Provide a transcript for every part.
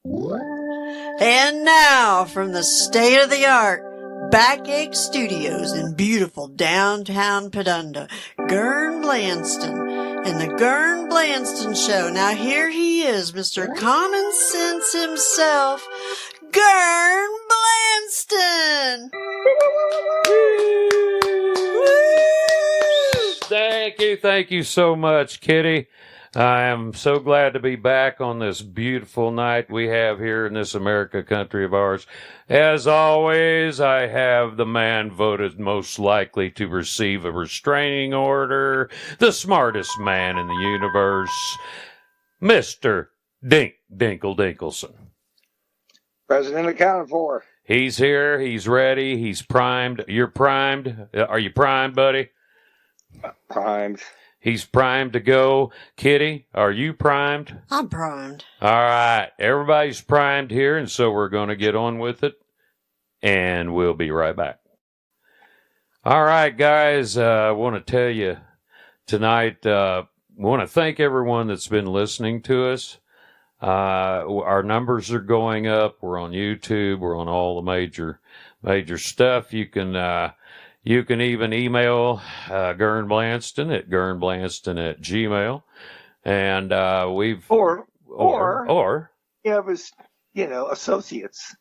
And now, from the state-of-the-art Backache Studios in beautiful downtown Pedunda, Ghurn Blandston and the Ghurn Blandston Show. Now here he is, Mr. Common Sense himself, Ghurn Blandston! Thank you so much, Kitty. I am so glad to be back on this beautiful night we have here in this America country of ours. As always, I have the man voted most likely to receive a restraining order, the smartest man in the universe, Mr. Dink Dinkelson. President accounted for. He's here. He's ready. He's primed. You're primed. Are you primed, buddy? Primed. He's primed to go. Kitty, are you primed? I'm primed. All right. Everybody's primed here, and so we're going to get on with it, and we'll be right back. All right, guys, I want to tell you tonight, we want to thank everyone that's been listening to us. Our numbers are going up. We're on YouTube. We're on all the major stuff. You can even email Ghurn Blandston at ghurnblanston@gmail. And we've... Or you have his, associates.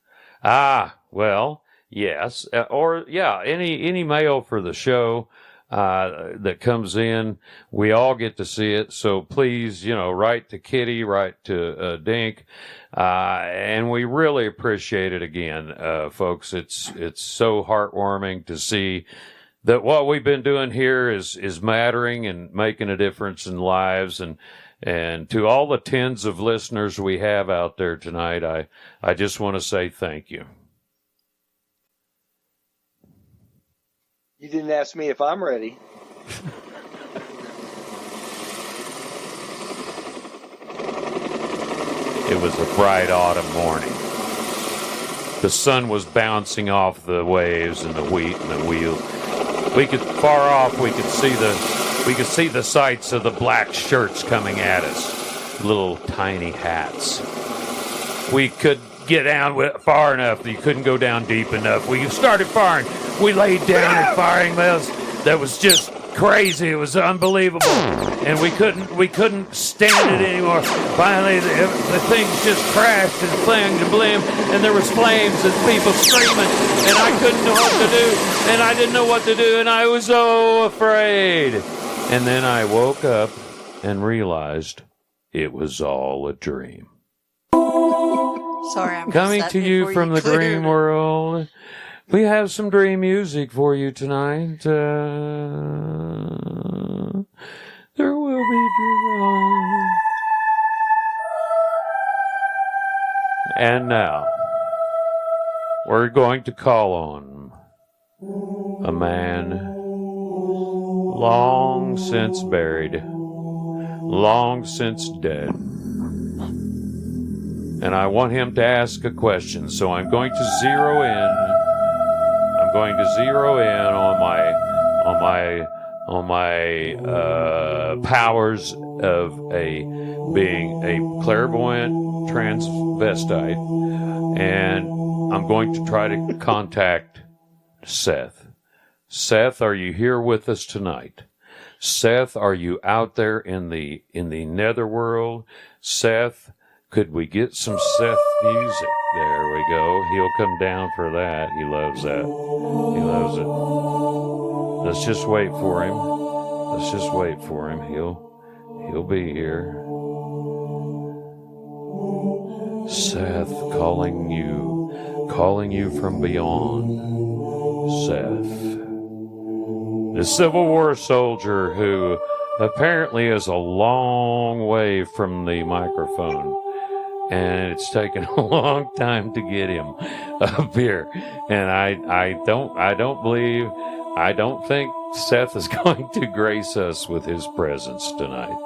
Well, yes. Any mail for the show that comes in, we all get to see it. So please, write to Kitty, write to Dink. And we really appreciate it again, folks. It's so heartwarming to see that what we've been doing here is mattering and making a difference in lives. And to all the tens of listeners we have out there tonight, I just want to say thank you. You didn't ask me if I'm ready. It was a bright autumn morning. The sun was bouncing off the waves and the wheat and the wheel. We could see the sights of the black shirts coming at us, little tiny hats. We could get down far enough. You couldn't go down deep enough. We started firing. We laid down at firing wells. That was just crazy. It was unbelievable, and we couldn't stand it anymore. Finally, the things just crashed and flanged and blim, and there was flames and people screaming, and I couldn't know what to do, and I didn't know what to do, and I was so afraid. And then I woke up and realized it was all a dream. Sorry, I'm coming to you from the dream world. We have some dream music for you tonight. There will be dream. And now, we're going to call on a man long since buried, long since dead. And I want him to ask a question, so I'm going to zero in. I'm going to zero in on my powers of being a clairvoyant transvestite, and I'm going to try to contact Seth. Seth, are you here with us tonight? Seth, are you out there in the netherworld? Seth, could we get some Seth music? There we go. He'll come down for that. He loves that. He loves it. Let's just wait for him. Let's just wait for him. He'll be here. Seth, calling you from beyond. Seth, the Civil War soldier who apparently is a long way from the microphone. And it's taken a long time to get him up here. And I don't think Seth is going to grace us with his presence tonight.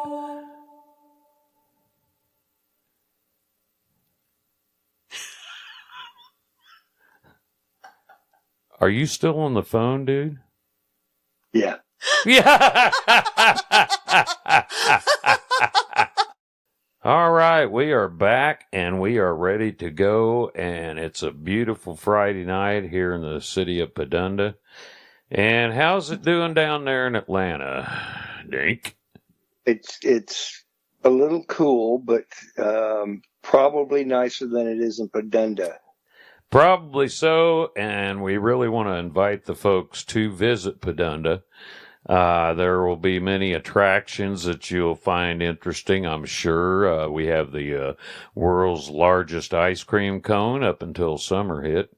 Are you still on the phone, dude? Yeah. Yeah. All right, we are back and we are ready to go. And it's a beautiful Friday night here in the city of Padunda. And how's it doing down there in Atlanta, Dink? It's a little cool, but probably nicer than it is in Padunda. Probably so, and we really want to invite the folks to visit Padunda. There will be many attractions that you'll find interesting, I'm sure. We have the world's largest ice cream cone up until summer hit.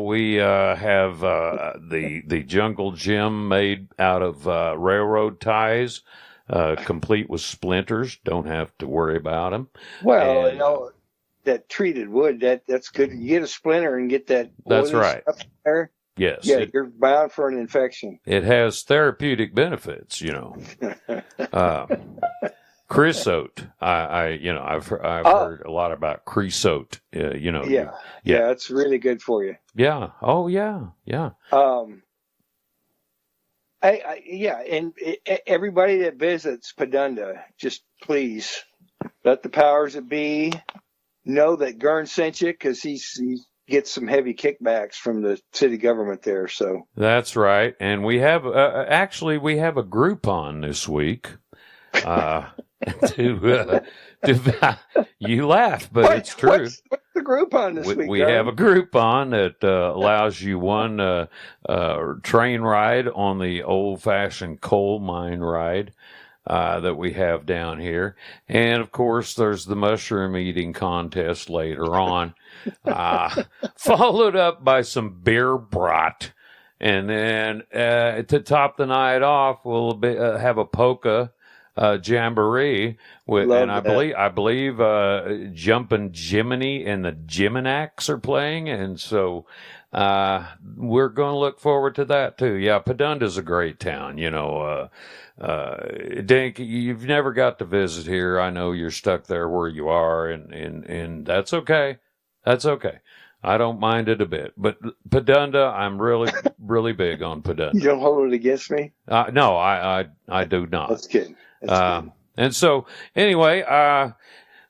We have the jungle gym made out of railroad ties, complete with splinters. Don't have to worry about them. Well, And, that treated wood, that's good. You get a splinter and get that That's oily right. stuff in there. Yes, Yeah, you're bound for an infection. it has therapeutic benefits, Creosote. I've heard a lot about creosote. Yeah, it's really good for you. Yeah. Oh, yeah. Yeah. Everybody that visits Padunda, just please let the powers that be know that Ghurn sent you, because he gets some heavy kickbacks from the city government there. So That's right. And we have we have a Groupon this week. You laugh, but it's true. What's the Groupon this week? We Ghurn? have a Groupon that allows you one train ride on the old-fashioned coal mine ride that we have down here. And, of course, there's the mushroom eating contest later on, followed up by some beer brat. And then to top the night off, we'll have a polka jamboree I believe Jumpin' Jiminy and the Jiminacs are playing, and so we're going to look forward to that too. Yeah, Padunda's a great town. Dink, you've never got to visit here. I know you're stuck there where you are, and that's okay. That's okay. I don't mind it a bit. But Padunda, I'm really, really big on Padunda. You don't hold it against me? No, I do not. That's good. That's good. And so, anyway,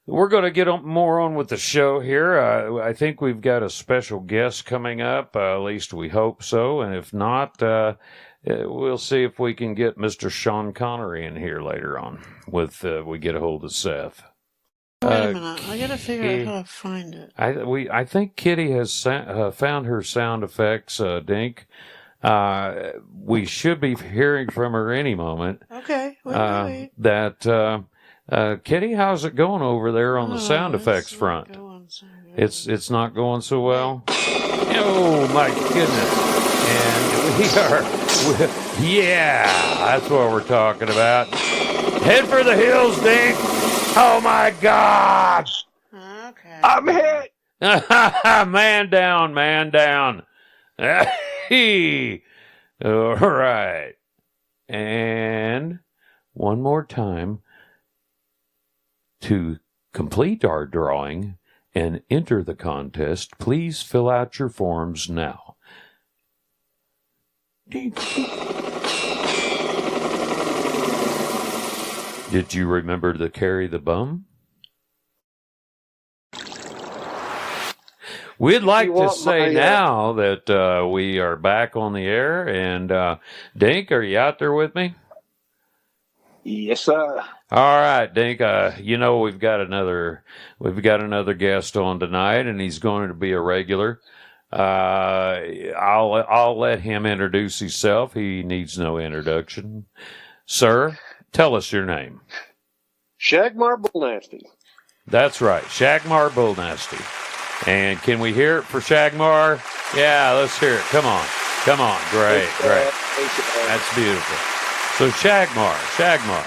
we're going to get more on with the show here. I think we've got a special guest coming up. At least we hope so. And if not, we'll see if we can get Mr. Sean Connery in here later on with we get a hold of Seth. Wait a minute. I got to figure out how to find it. I think Kitty has found her sound effects, Dink. We should be hearing from her any moment. Okay. Wait. Kitty, how's it going over there on the sound effects front? It's not going so well. Oh my goodness! And that's what we're talking about. Head for the hills, Dink. Oh my God! Okay. I'm hit. Man down. All right. And one more time, to complete our drawing and enter the contest, please fill out your forms now. Did you remember to carry the bum? We'd like to say now that we are back on the air, and Dink, are you out there with me? Yes, sir. All right, Dink. We've got another guest on tonight, and he's going to be a regular. I'll let him introduce himself. He needs no introduction. Sir, tell us your name. Shagmar Bullnastee. That's right, Shagmar Bullnastee. And can we hear it for Shagmar? Yeah, let's hear it. Come on. Great. That's beautiful. So Shagmar,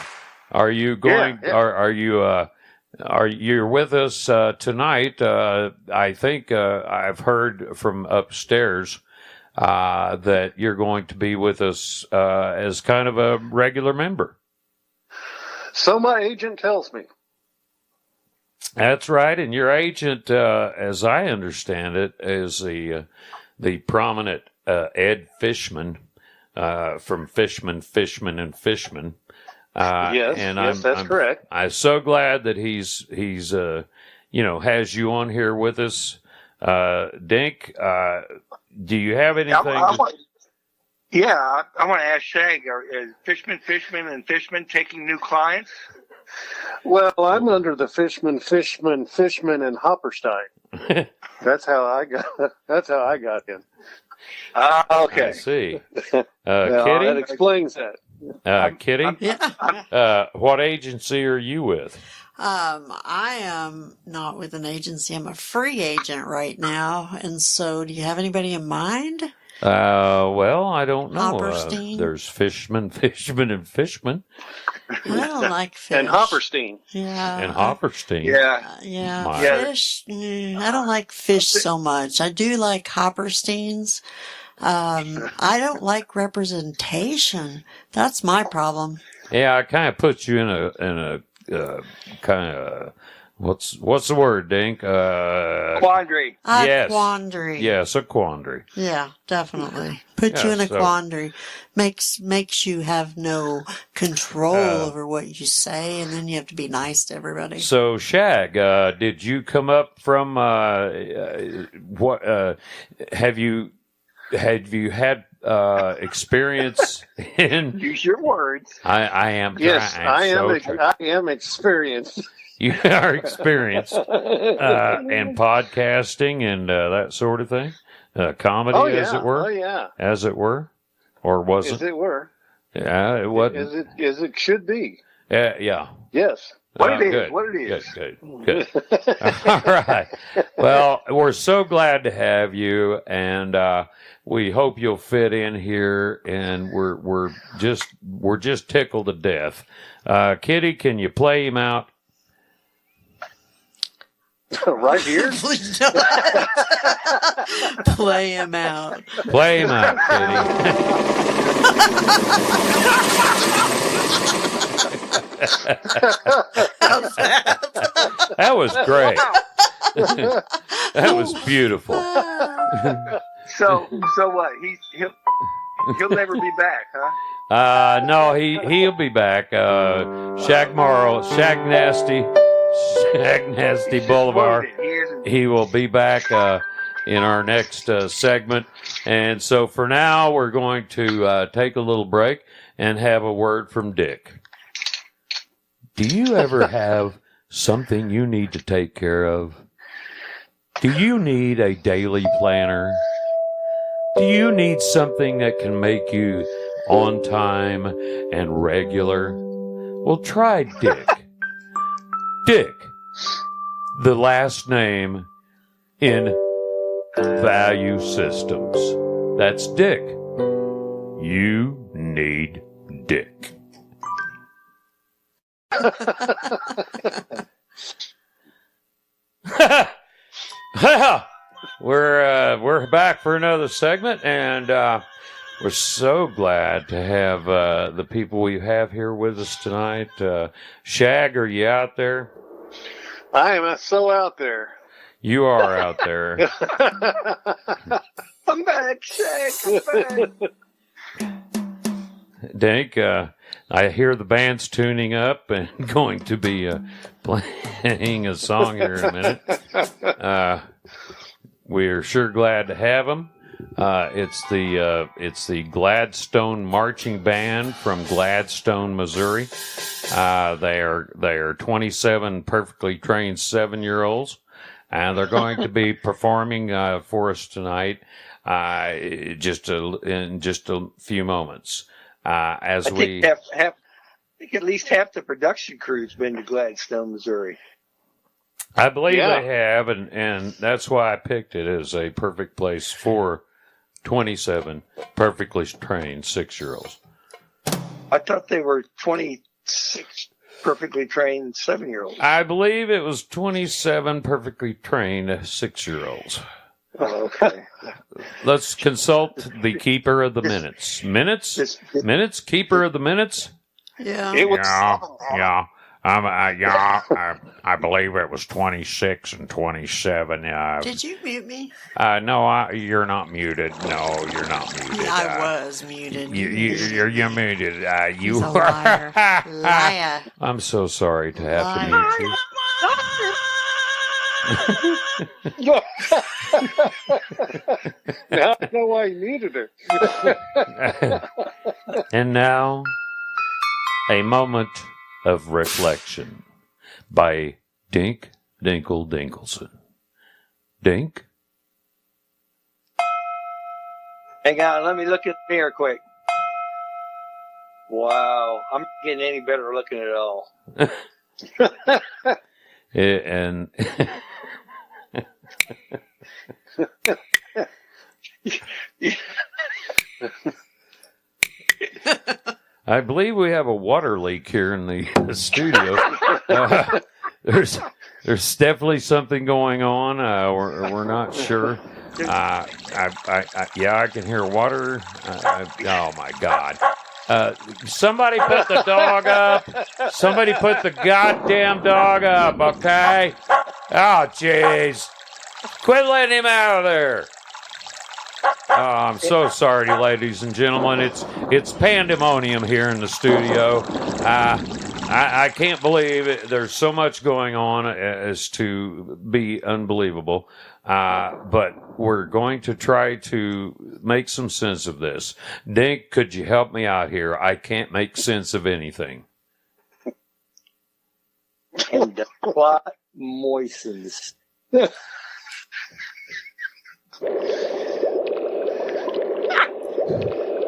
are you going? Yeah. Are you with us tonight? I think I've heard from upstairs that you're going to be with us as kind of a regular member. So my agent tells me. That's right, and your agent, as I understand it, is the prominent Ed Fishman from Fishman and Fishman. And that's correct. I'm so glad that he's has you on here with us. Dink, do you have anything? I want to ask Shag, is Fishman and Fishman taking new clients? Well, I'm under the Fishman, and Hopperstein. That's how I got him. Okay. I see. Kitty? That explains that. Kitty? What agency are you with? I am not with an agency. I'm a free agent right now. And so do you have anybody in mind? Well, I don't know. Hopperstein? There's Fishman, and Fishman. I don't like fish. And Hopperstein. Yeah. And Hopperstein. Yeah. Fish. I don't like fish so much. I do like Hoppersteins. I don't like representation. That's my problem. Yeah, it kind of puts you in a kind of what's the word, Dink? Quandary. Yes. Quandary. Yes, a quandary. Yeah, definitely. Put you in a quandary. Makes you have no control over what you say, and then you have to be nice to everybody. So, Shag, did you come up from what? Have you had experience in? Use your words. I am. Yes, I am experienced. You are experienced in podcasting and that sort of thing, comedy, as it were. Oh yeah, as it were, or was it? As it were. Yeah, it wasn't. As it should be. Yeah. Yes. What it Good. is. Good. All right. Well, we're so glad to have you, and we hope you'll fit in here. And we're just tickled to death. Kitty, can you play him out? Right here? Please don't. Play him out. Play him out, Kitty. That was great. That was beautiful. So what? He'll never be back, huh? No, he'll be back. Shagmar Boulevard. He will be back in our next segment. And so for now, we're going to take a little break and have a word from Dick. Do you ever have something you need to take care of? Do you need a daily planner? Do you need something that can make you on time and regular? Well, try Dick. Dick, the last name in value systems. That's Dick. You need Dick. We're back for another segment, and we're so glad to have the people we have here with us tonight. Shag, are you out there? I am so out there. You are out there. I'm back, Shag. I'm back. Dink, I hear the band's tuning up and going to be playing a song here in a minute. We're sure glad to have them. It's the Gladstone Marching Band from Gladstone, Missouri. They are 27 perfectly trained 7-year-olds, and they're going to be performing for us tonight in just a few moments. I think at least half the production crew's been to Gladstone, Missouri. I believe they have, and that's why I picked it as a perfect place for 27 perfectly trained 6-year-olds. I thought they were 26 perfectly trained 7-year-olds. I believe it was 27 perfectly trained 6-year-olds. Oh, okay. Let's consult the keeper of the minutes. Minutes? Keeper of the minutes? Yeah. Yeah. I believe it was 26 and 27. Did you mute me? No, you're not muted. No, you're not muted. I was muted. You're muted. You He's a liar. Liar. I'm so sorry to have to mute you. Now I know why you needed her. And now, a moment of reflection by Dink Dinkelson. Dink? Hang on, let me look in the mirror quick. Wow, I'm not getting any better looking at all. And I believe we have a water leak here in the studio. There's definitely something going on. We're not sure. I can hear water. Oh my God! Somebody put the dog up. Somebody put the goddamn dog up. Okay. Oh jeez! Quit letting him out of there. Oh, I'm so sorry, ladies and gentlemen. It's pandemonium here in the studio. I can't believe it. There's so much going on as to be unbelievable. But we're going to try to make some sense of this. Dink, could you help me out here? I can't make sense of anything. And the plot moistens.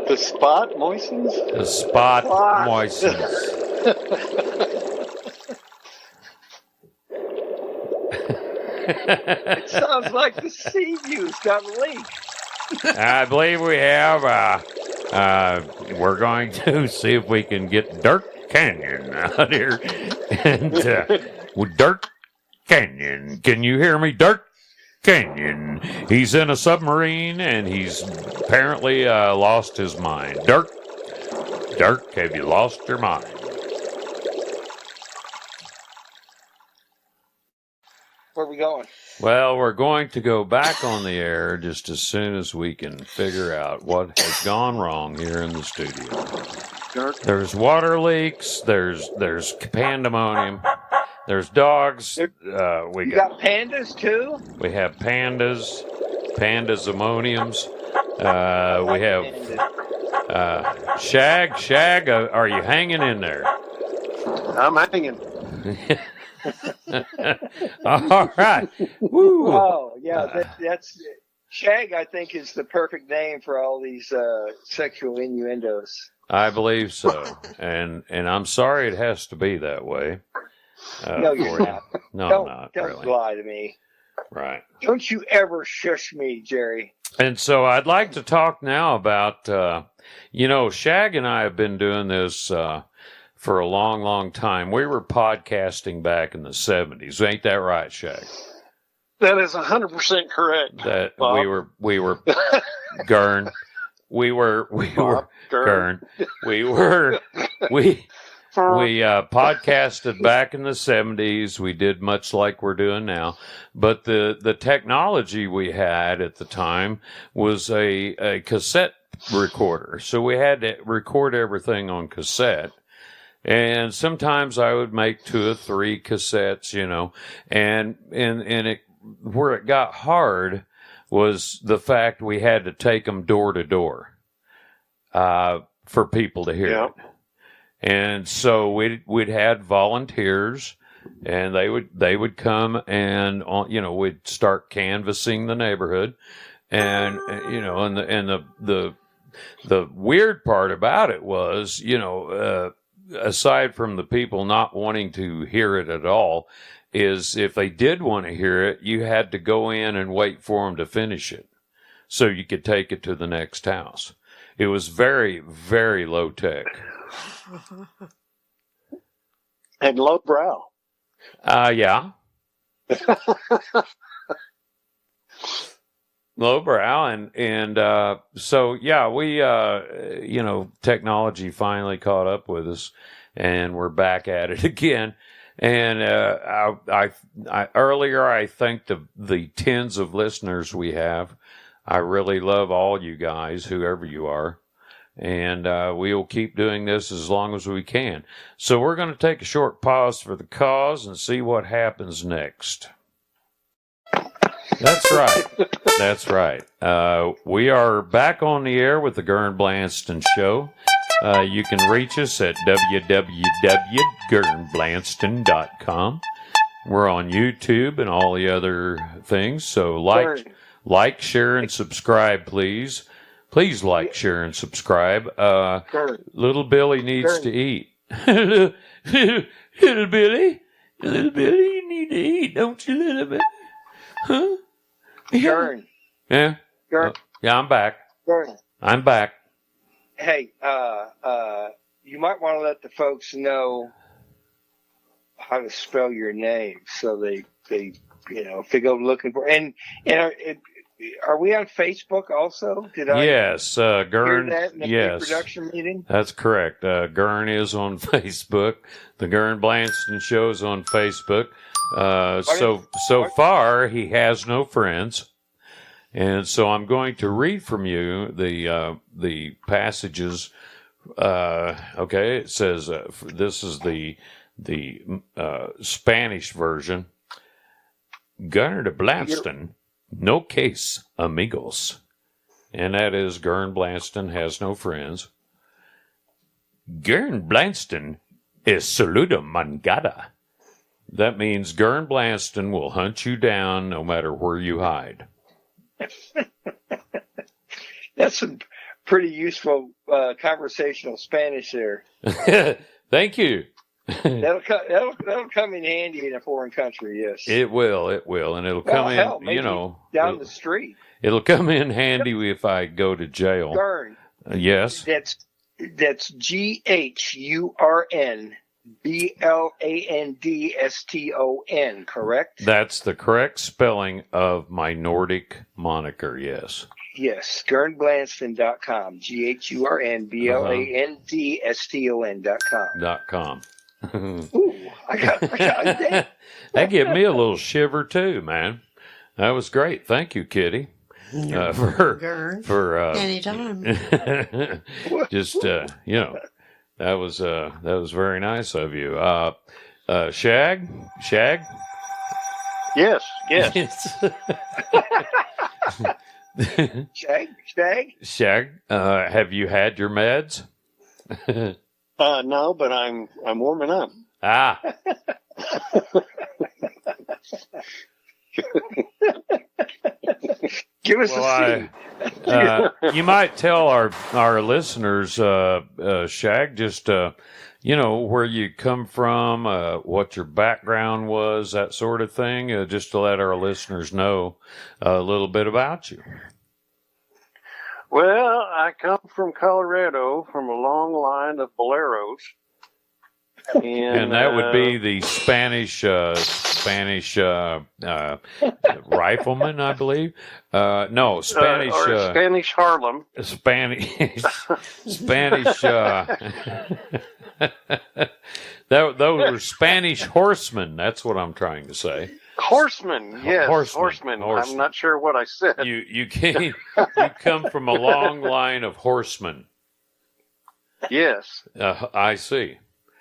The spot moistens? The spot moistens. It sounds like the sea view's got a leak. I believe we have. We're going to see if we can get Dirt Canyon out here. And with Dirt Canyon, can you hear me, Dirt Canyon? He's in a submarine and he's apparently lost his mind. Dirt, have you lost your mind? Where are we going? Well, we're going to go back on the air just as soon as we can figure out what has gone wrong here in the studio. There's water leaks. There's pandemonium. There's dogs. You got pandas too? We have pandemoniums. We have Shag. Are you hanging in there? I'm hanging. All right. Woo. Oh, yeah. That's Shag, I think, is the perfect name for all these sexual innuendos. I believe so. And I'm sorry it has to be that way. No, you're not. No, Don't really. lie to me. Right. Don't you ever shush me, Jerry. And so I'd like to talk now about, Shag and I have been doing this for a long, long time. We were podcasting back in the 70s. Ain't that right, Shag? That is 100% correct. That Bob. we were Ghurn. We were Ghurn. We podcasted back in the 70s. We did much like we're doing now. But the technology we had at the time was a cassette recorder. So we had to record everything on cassette. And sometimes I would make 2 or 3 cassettes, and it, where it got hard was the fact we had to take them door to door, for people to hear it. And so we'd had volunteers, and they would come and, we'd start canvassing the neighborhood, and the weird part about it was, aside from the people not wanting to hear it at all, is if they did want to hear it, you had to go in and wait for them to finish it so you could take it to the next house. It was very, very low tech. And low brow. Yeah. Lowbrow, and so yeah, we technology finally caught up with us, and we're back at it again. And I earlier I thanked the tens of listeners we have. I really love all you guys, whoever you are. And we'll keep doing this as long as we can. So we're going to take a short pause for the cause and see what happens next. That's right. That's right. We are back on the air with the Ghurn Blandston Show. You can reach us at www.ghurnblandston.com. We're on YouTube and all the other things. So like, share, and subscribe, please. Please like, share, and subscribe. Little Billy needs to eat. Little Billy, you need to eat, don't you, little Billy? Huh? Ghurn. Yeah. Ghurn. Yeah, I'm back. Ghurn. I'm back. Hey, you might want to let the folks know how to spell your name, so they if they go looking for are we on Facebook also? Yes, Ghurn. Hear that in the pre-production meeting? That's correct. Ghurn is on Facebook. The Ghurn Blandston Show's on Facebook. So far, he has no friends. And so I'm going to read from you the passages. Okay, it says this is the Spanish version. Ghurn Blandston, no case, amigos. And that is Ghurn Blandston has no friends. Ghurn Blandston is saluda mangada. That means Ghurn Blandston will hunt you down no matter where you hide. That's some pretty useful conversational Spanish there. Thank you. That'll come in handy in a foreign country. Yes, it will, and it'll come in. Down the street. It'll come in handy if I go to jail. Ghurn. Yes. That's GHURN correct? That's the correct spelling of my Nordic moniker, yes. Yes, GhurnBlandston.com. GHURNBLANDSTON.com. Ooh, I got that. That gave me a little shiver too, man. That was great. Thank you, Kitty. For anytime. Just that was very nice of you. Shag? Yes. Shag? Have you had your meds? No, but I'm warming up. Ah. Give us a seat. You might tell our listeners, Shag, just where you come from, what your background was, that sort of thing, just to let our listeners know a little bit about you. Well, I come from Colorado, from a long line of boleros. And that would be the Spanish rifleman, I believe. No, Spanish. Spanish Harlem. Spanish. Those were Spanish horsemen. That's what I'm trying to say. Horsemen, yes, horsemen. I'm not sure what I said. You come from a long line of horsemen. Yes. I see.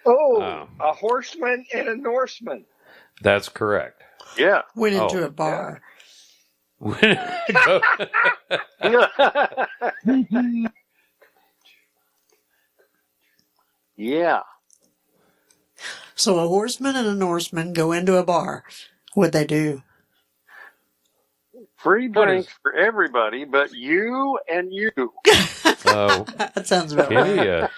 Oh, a horseman and a Norseman. That's correct. Yeah. Went into a bar. Yeah. So a horseman and a Norseman go into a bar. What'd they do? Free drinks for everybody, but you and you. That sounds about right.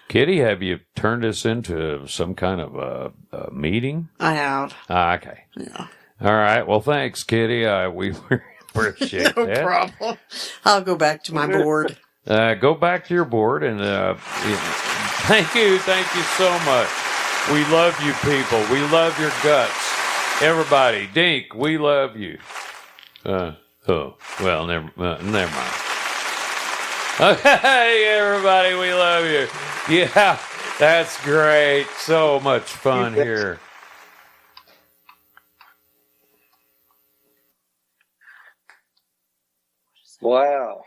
Kitty, have you turned this into some kind of a meeting? I have. Okay. Yeah. All right. Well, thanks, Kitty. We appreciate that. No problem. I'll go back to my board. Go back to your board, and thank you so much. We love you people. We love your guts. Everybody, Dink, we love you. Well, never mind. Hey, everybody, we love you. Yeah, That's great. So much fun here. Wow.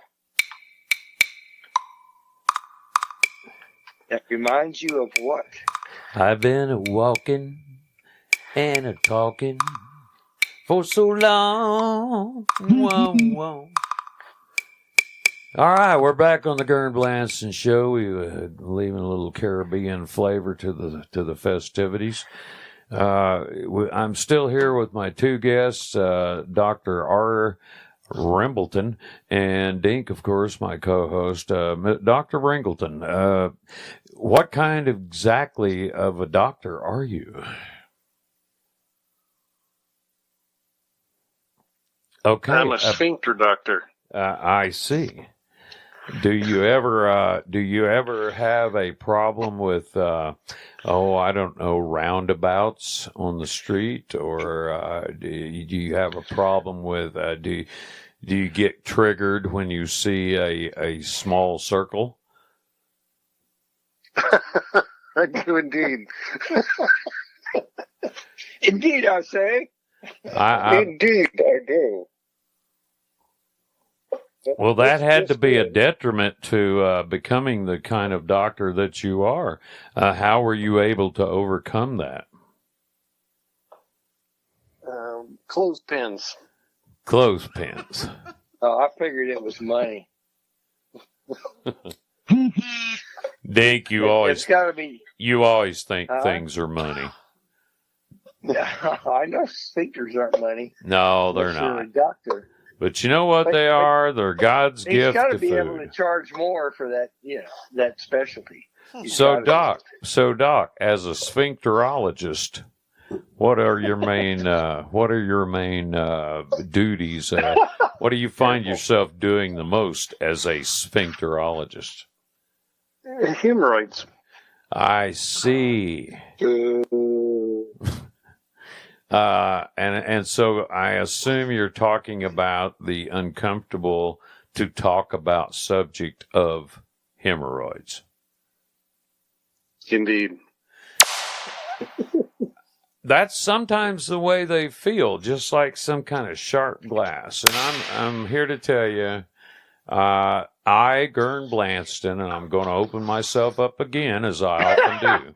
That reminds you of what? I've been a-walking and a-talking for so long. Whoa, whoa. All right, we're back on the Ghurn Blandston show. We leaving a little Caribbean flavor to the festivities. I'm still here with my two guests, Dr. R. Rimbleton and Dink, of course, my co-host, Dr. Ringleton. What kind exactly of a doctor are you? Okay, I'm a sphincter doctor. I see. Do you ever have a problem with I don't know, roundabouts on the street, or do you have a problem with do you get triggered when you see a small circle? I do indeed. Indeed, I say. Indeed, I do. Well, that had to be a detriment to becoming the kind of doctor that you are. How were you able to overcome that? Clothespins. Clothespins. Oh, I figured it was money. Dink, It's got to be. you always think things are money. I know sphincters aren't money. No, they're Unless you're not. a doctor. But you know what they are? They're God's He's gift got to to be able to food. charge more for that, that specialty. So Doc, as a sphincterologist, what are your main duties? What do you find yourself doing the most as a sphincterologist? Hemorrhoids. I see. And so I assume you're talking about the uncomfortable to talk about subject of hemorrhoids. Indeed. That's sometimes the way they feel, just like some kind of sharp glass. And I'm here to tell you, I, Ghurn Blandston, and I'm going to open myself up again, as I often do.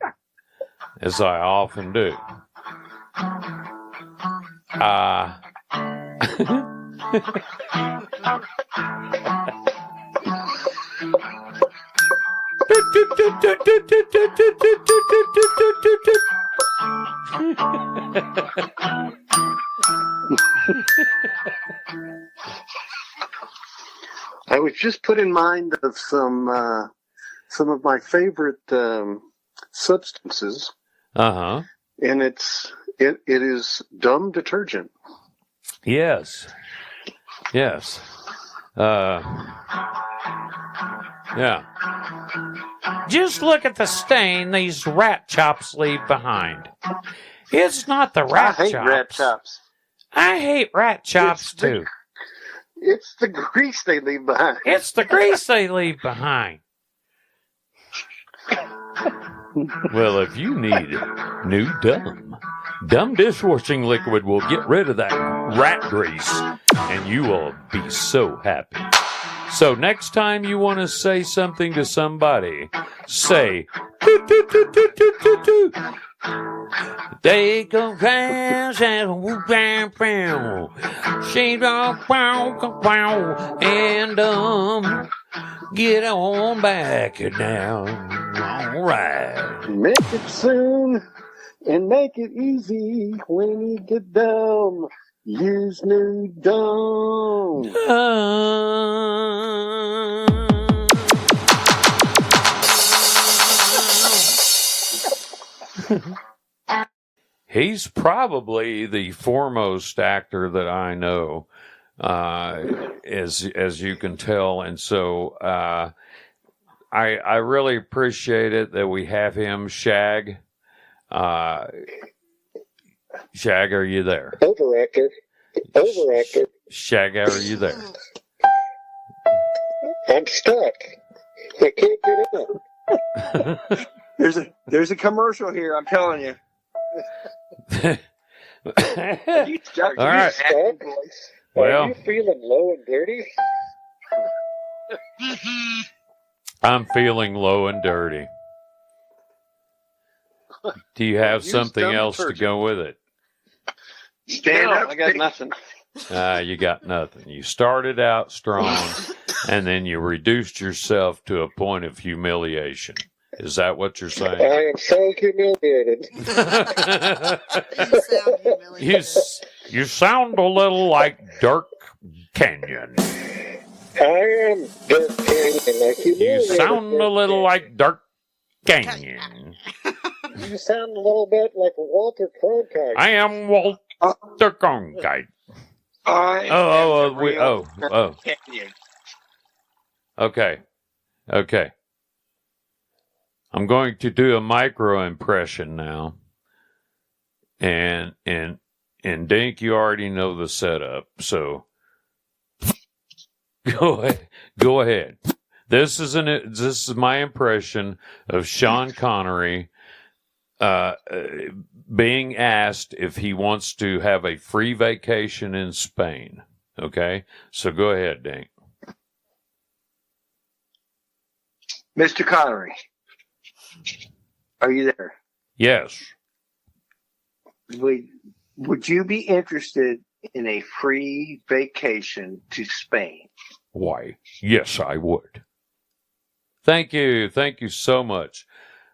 I was just put in mind of some of my favorite substances, Uh-huh. and it is dumb detergent. Yes. Yes. Yeah. Just look at the stain these rat chops leave behind. It's not the rat chops. I hate rat chops. I hate rat chops too. It's the grease they leave behind. It's the grease they leave behind. Well, if you need new Dumb dishwashing liquid will get rid of that rat grease, and you will be so happy. So next time you want to say something to somebody, say, toot, toot, toot, toot, toot, toot, toot. They go crash and whoop bam bam. She don't wow and get on back down. All right. Make it soon and make it easy when you get dumb. Use new dumb. He's probably the foremost actor that I know, as you can tell, and so I really appreciate it that we have him. Shag, Shag, are you there? Overactor. Shag, are you there? I'm stuck. I can't get up. There's a commercial here. I'm telling you. All right. Well, are you feeling low and dirty? I'm feeling low and dirty. Do you have something else to go with it? Stand up. I got nothing. You got nothing. You started out strong, and then you reduced yourself to a point of humiliation. Is that what you're saying? I am so humiliated. You sound humiliated. You sound a little like Dirk Canyon. I am Dirk Canyon. You sound a little like Dirk Canyon. You sound a little bit like Walter Cronkite. I am Walter Cronkite. Okay. I'm going to do a micro impression now. And Dink, you already know the setup, so go ahead. This is my impression of Sean Connery being asked if he wants to have a free vacation in Spain. Okay? So go ahead, Dink. Mr. Connery, are you there? Yes. Would you be interested in a free vacation to Spain? Why, yes, I would. Thank you so much.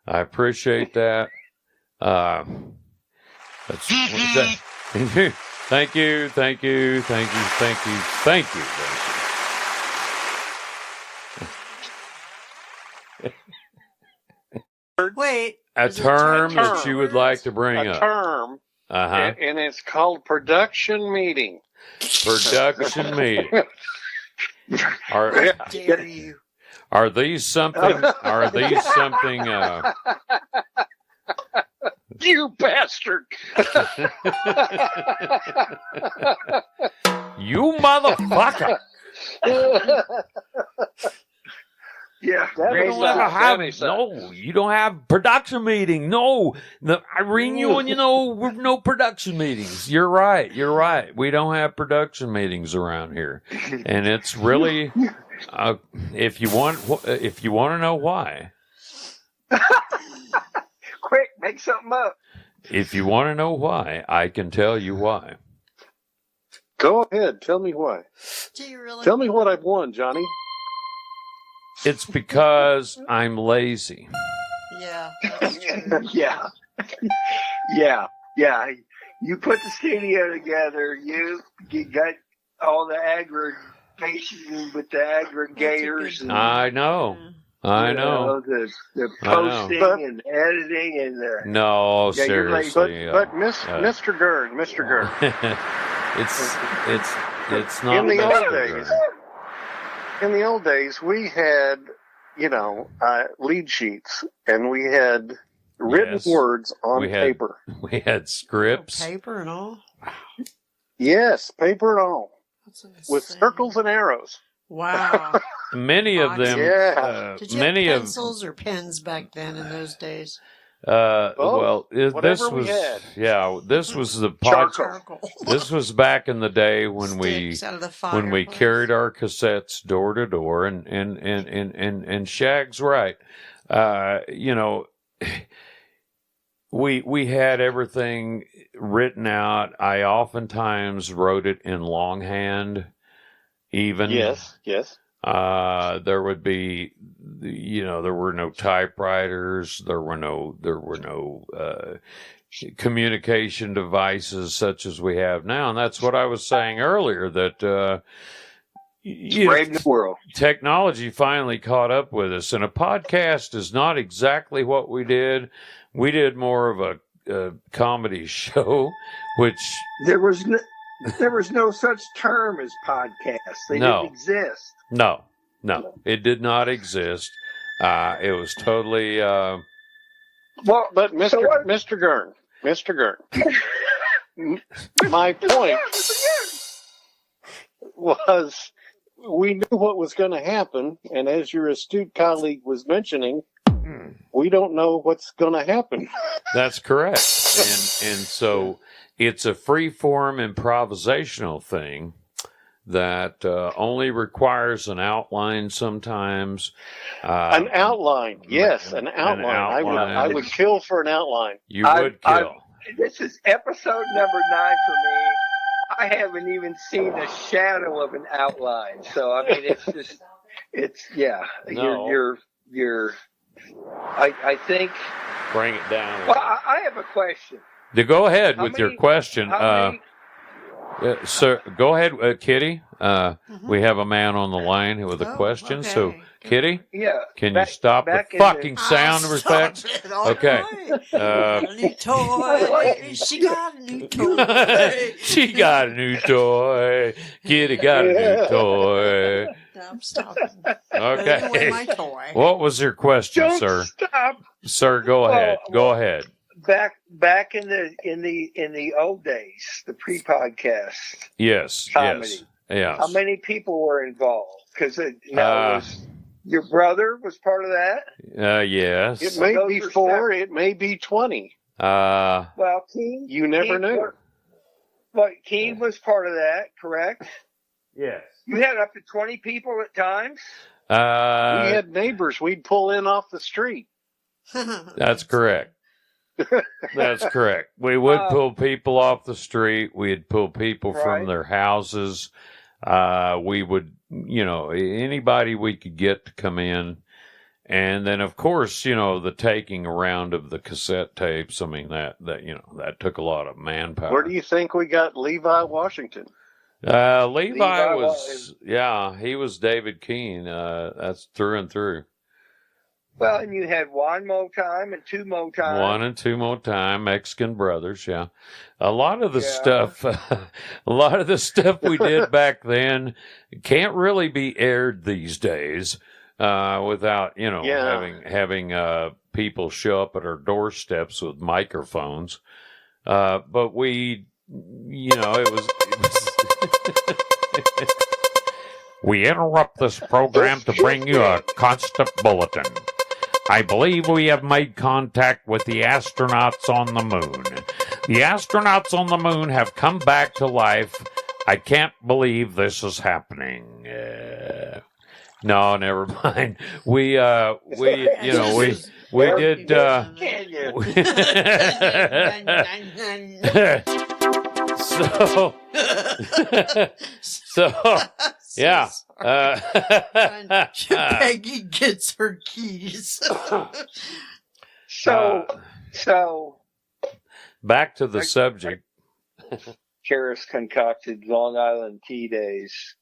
I appreciate that. Thank you. Wait. A term that you would like to bring a up. term, and it's called production meeting. Production meeting. How dare you? Are these something? You bastard! You motherfucker! Yeah. You don't have production meeting. No, Irene, you no production meetings. You're right. We don't have production meetings around here, and it's really, if you want to know why. Quick, make something up. If you want to know why, I can tell you why. Go ahead, tell me why. Do you really? Tell me what I've won, Johnny. It's because I'm lazy. Yeah. That's true. Yeah. You put the studio together. You got all the aggregation with the aggregators. And, I know. The posting and editing and the. No, seriously. But Mr. Ghurn. It's not. In the old days, we had, lead sheets, and we had written words on paper. We had scripts. Paper and all? Yes, paper and all. With circles and arrows. Wow. Many of them. Did you have pencils or pens back then in those days? This was the charcoal. This was back in the day when we carried our cassettes door to door, and Shag's right. We had everything written out. I oftentimes wrote it in longhand, even. Yes. There would be, there were no typewriters. There were no communication devices such as we have now. And that's what I was saying earlier, that, the world. Technology finally caught up with us, and a podcast is not exactly what we did. We did more of a comedy show, which there was no such term as podcast. They didn't exist. No, it did not exist. It was totally. But Mr. Ghurn, my point was, we knew what was going to happen, and as your astute colleague was mentioning, we don't know what's going to happen. That's correct. And so it's a free-form improvisational thing that only requires an outline sometimes. An outline, yes, an outline. I would kill for an outline. You would kill. This is episode number 9 for me. I haven't even seen a shadow of an outline. So I mean, No. I think. Bring it down. Well, I have a question. Go ahead with your question. Sir, go ahead, Kitty. We have a man on the line with a question. Okay. So, Kitty, can you stop the back in fucking sound respects? Okay. A new toy. She got a new toy. She got a new toy. Kitty got a new toy. I'm stopping. Okay. Away my toy. What was your question, Don't sir? stop. Sir, go ahead. Go ahead. Back in the old days, the pre-podcast. Yes. Comedy. Yes. How many people were involved? Because your brother was part of that. Yes. It may be 4, it may be 20. Well, Keen. You never knew. But Keen was part of that, correct? Yes. You had up to 20 people at times. We had neighbors we'd pull in off the street. That's correct. That's correct. We would pull people off the street. We'd pull people from their houses. We would, anybody we could get to come in. And then, of course, the taking around of the cassette tapes. I mean, that took a lot of manpower. Where do you think we got Levi Washington? Levi was, he was David Keene. That's through and through. Well, and you had One More Time and Two More Time. One and Two More Time, Mexican Brothers, yeah. A lot of the stuff we did back then can't really be aired these days without, having people show up at our doorsteps with microphones. But we, it was We interrupt this program to bring you a constant bulletin. I believe we have made contact with the astronauts on the moon. The astronauts on the moon have come back to life. I can't believe this is happening. No, never mind. We did. Yeah. Peggy gets her keys. So back to the subject. Karis concocted Long Island tea days.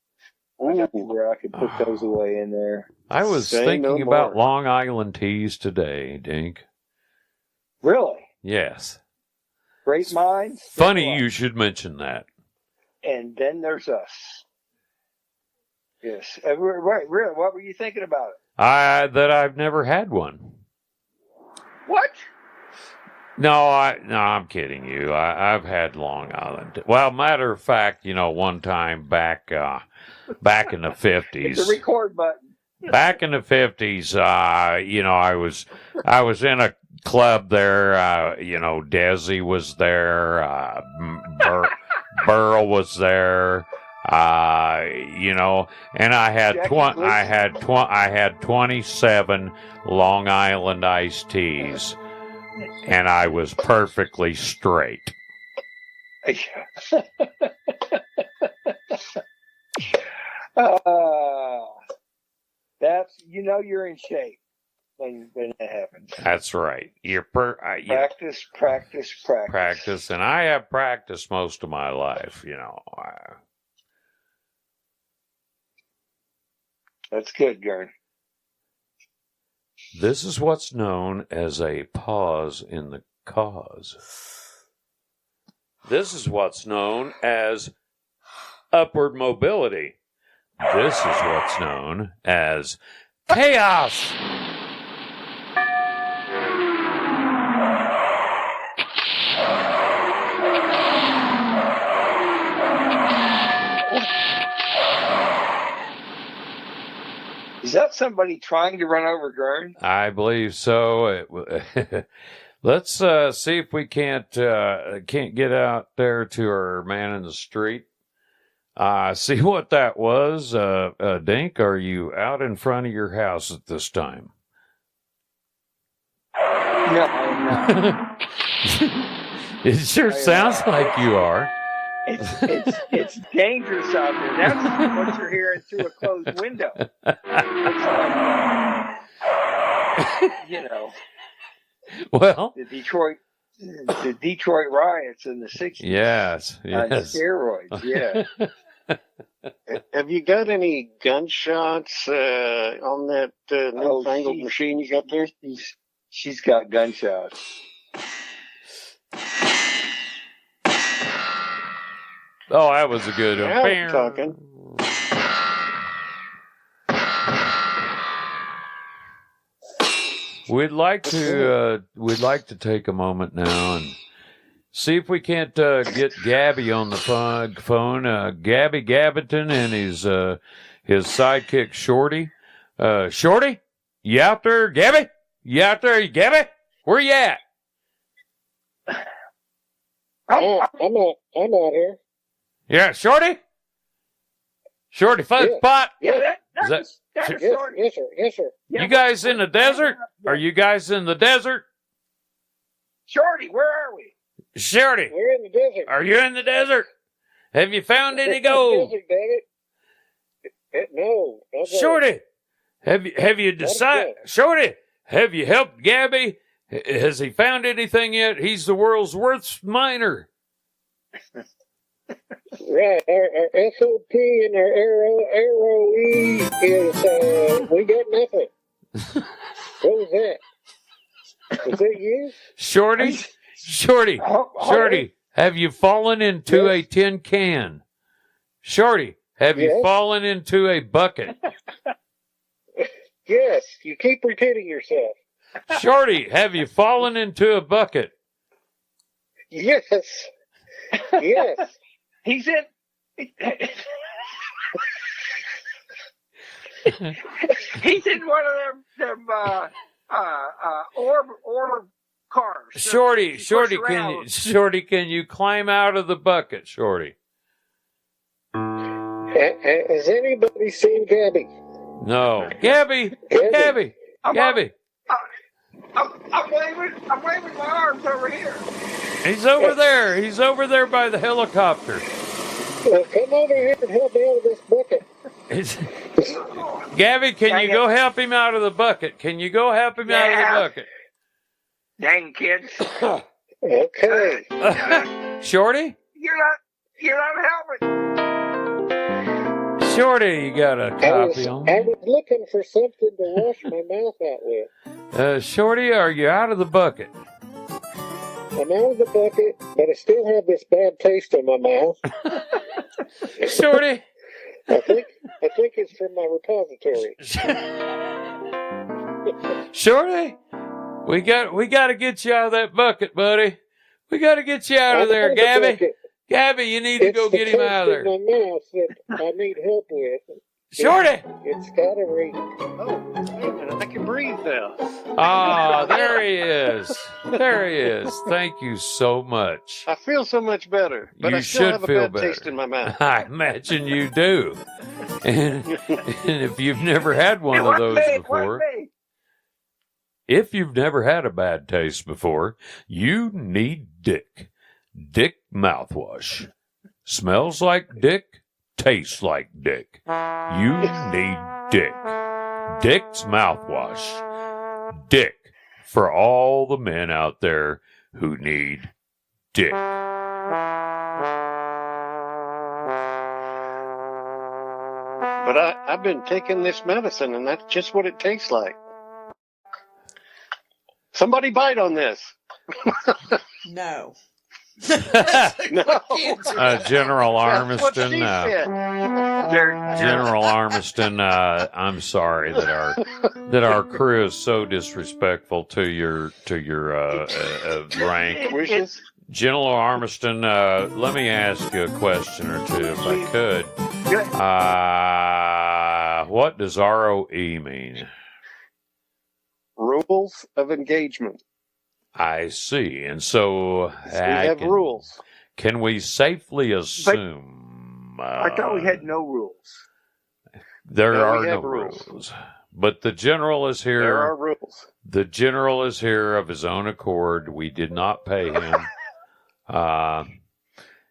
Where I could put those away in there. I was thinking about Long Island teas today, Dink. Really? Yes. Great minds. Funny you should mention that. And then there's us. Yes. Right. Really, what were you thinking about it? That I've never had one. What? No, I'm kidding you. I've had Long Island. Well, matter of fact, one time back in the 50s. It's a record button. Back in the 50s, I was in a club there. Desi was there. Burl was there. And I had 27 Long Island iced teas, and I was perfectly straight. That's you're in shape when that happens. That's right. Practice, and I have practiced most of my life. That's good, Ghurn. This is what's known as a pause in the cause. This is what's known as upward mobility. This is what's known as chaos. Is that somebody trying to run over Ghurn? I believe so. Let's see if we can't get out there to our man in the street. See what that was. Dink, are you out in front of your house at this time? No, I'm not. It sure sounds like you are. It's dangerous out there. That's what you're hearing through a closed window. It's like, Well, the Detroit riots in the 60s. yes. Steroids, yeah. Have you got any gunshots on that newfangled machine you got there? She's got gunshots. Oh, that was a good one. Now we're talking. We'd like to take a moment now and see if we can't get Gabby on the phone. Gabby Gabbington and his sidekick Shorty. Shorty, you out there, Gabby? You out there, Gabby? Where you at? I'm out here. Yeah, Shorty. Shorty, fun spot. Yeah, Yes, sir. Yes, sir. Yeah, You guys in the desert? Are you guys in the desert? Shorty, where are we? Shorty, We're in the desert. are you in the desert? Have you found any It's the gold? desert, dang it. No. Okay. Shorty, have you decided? Shorty, have you helped Gabby? Has he found anything yet? He's the world's worst miner. Right. Our SOP and our ROE is, we got nothing. What was that? Was that you? Shorty, have you fallen into a tin can? Shorty, have you fallen into a bucket? Yes, you keep repeating yourself. Shorty, have you fallen into a bucket? Yes. Yes. He's in. He's in one of them orb cars. Shorty, can you climb out of the bucket, Shorty? Has anybody seen Gabby? No. Gabby. I'm waving my arms over here. He's over there. He's over there by the helicopter. Come over here and help me out of this bucket. Gabby, can you go help him out of the bucket? Can you go help him out of the bucket? Dang kids. Okay. Shorty? You're not helping. Shorty, you got a copy on I me? was looking for something to wash my mouth out with. Shorty, are you out of the bucket? I'm out of the bucket, but I still have this bad taste in my mouth. Shorty? I think it's from my repository. Shorty? We got to get you out of that bucket, buddy. We got to get you out of there, Gabby. Gabby, you need to go get him out of there. It's the taste in my mouth that I need help with. Shorty! It's got to read. Oh, wait a minute. I can breathe now. Ah, there he is. There he is. Thank you so much. I feel so much better, but You I still should have a feel bad better. taste in my mouth. I imagine you do. And if you've never had one of those before, if you've never had a bad taste before, you need Dick. Dick mouthwash. Smells like Dick, tastes like Dick. You need Dick. Dick's mouthwash. Dick for all the men out there who need Dick. But I've been taking this medicine, and that's just what it tastes like. Somebody bite on this. No. No. General That's what Armiston. she said. General Armiston, I'm sorry that our crew is so disrespectful to your rank. Wishes? General Armiston, let me ask you a question or two if I could. what does ROE mean? Rules of engagement. I see. And so We have rules. Can we safely assume I thought we had no rules. there No, are we no have rules. rules? But the general is here. There are rules. The general is here of his own accord. We did not pay him.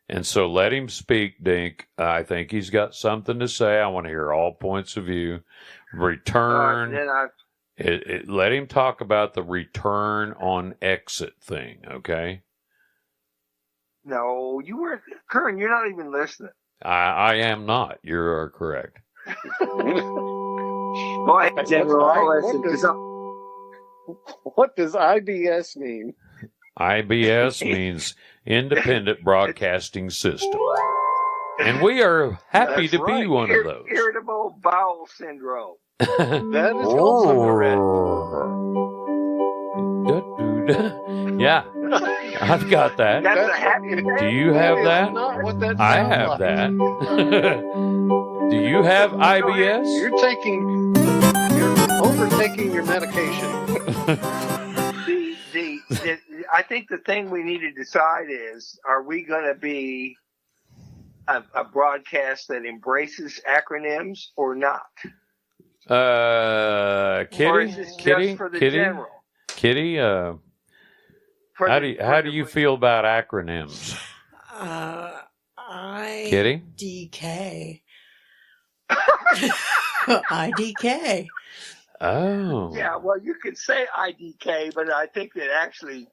And so let him speak, Dink. I think he's got something to say. I want to hear all points of view. Return. Let him talk about the return on exit thing, okay? No, you weren't. Ghurn, you're not even listening. I am not. You're correct. Go ahead, General. I'll listen, 'cause What does IBS mean? IBS means Independent Broadcasting System. And we are happy That's to be right. one of those. Irritable bowel syndrome. That is also correct. Yeah, I've got that. That's a happy Do day. you have that? Not what that I sounds have like. that. Do you have IBS? You're overtaking your medication. I think the thing we need to decide is, are we going to be a broadcast that embraces acronyms or not? Kitty, Or is this just for the general? Kitty, how do you feel about acronyms? Kitty? IDK. IDK. Oh. Yeah, well, you could say IDK, but I think that actually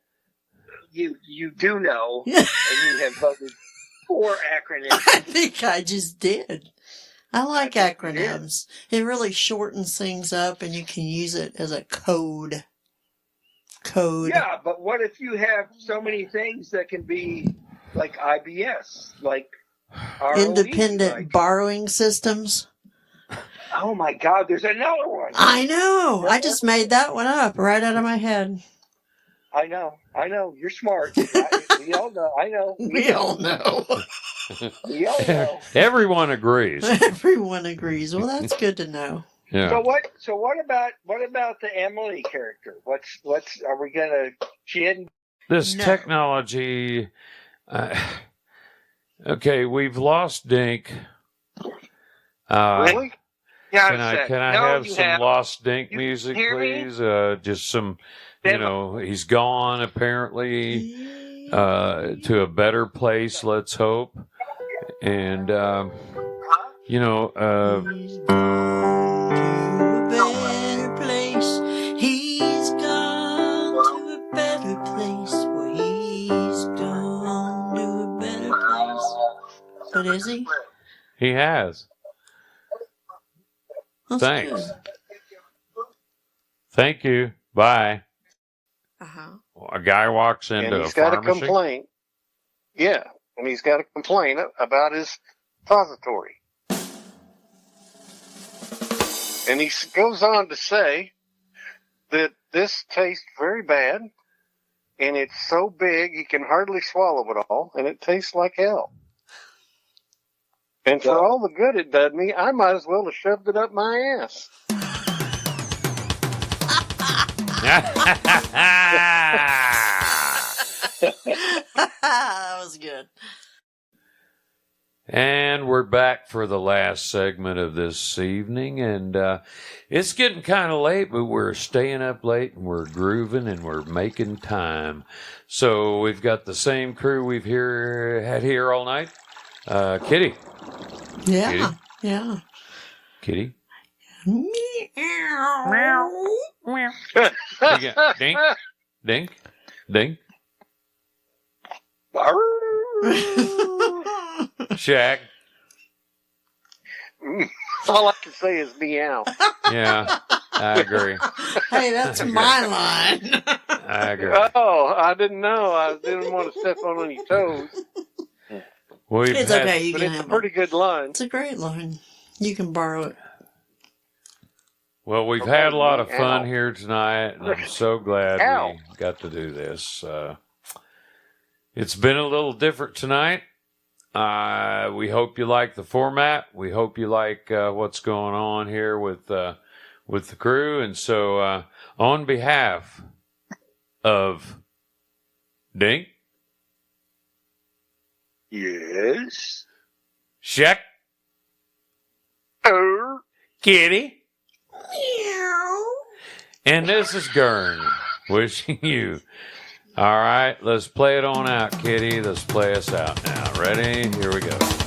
you do know, and you have voted for acronyms. I think I just did. I like acronyms. It really shortens things up, and you can use it as a code. Yeah, but what if you have so many things that can be like IBS, like ROE, Independent borrowing systems. Oh my God, there's another one. I know. I just made that one up right out of my head. I know. You're smart. We all know. I know. We all know. We all know. Everyone agrees. Everyone agrees. Well, that's good to know. Yeah. So what about the Emily character? What's are we gonna? She hadn't. This technology. Okay, we've lost Dink. Really? Yeah. Can I have some Lost Dink music, please? Just some. He's gone apparently to a better place. Let's hope. And He's gone to a better place. He's gone to a better place. Well, he's gone to a better place. But is he? he has. That's Thanks. good. Thank you. Bye. Uh-huh. A guy walks into And a he's got a pharmacy. complaint. Yeah, and he's got a complaint about his repository. And he goes on to say that this tastes very bad, and it's so big he can hardly swallow it all, and it tastes like hell. And for all the good it did me, I might as well have shoved it up my ass. That was good. And we're back for the last segment of this evening, and it's getting kind of late, but we're staying up late, and we're grooving, and we're making time. So we've got the same crew we've had here all night. Kitty. Yeah. Kitty? Yeah. Kitty. Meow. We got Dink. Dink. Dink. Shag. All I can say is meow. Yeah, I agree. Hey, that's my line. I agree. Oh, I didn't know. I didn't want to step on any toes. It's okay. You But can it's a have pretty it. good line. It's a great line. You can borrow it. Well, we've had a lot of fun here tonight, and I'm so glad we got to do this. It's been a little different tonight. We hope you like the format. We hope you like what's going on here with the crew. And so on behalf of Dink. Yes. Shaq. Kitty. And this is Ghurn wishing you. All right, let's play it on out, Kitty. Let's play us out now. Ready? Here we go.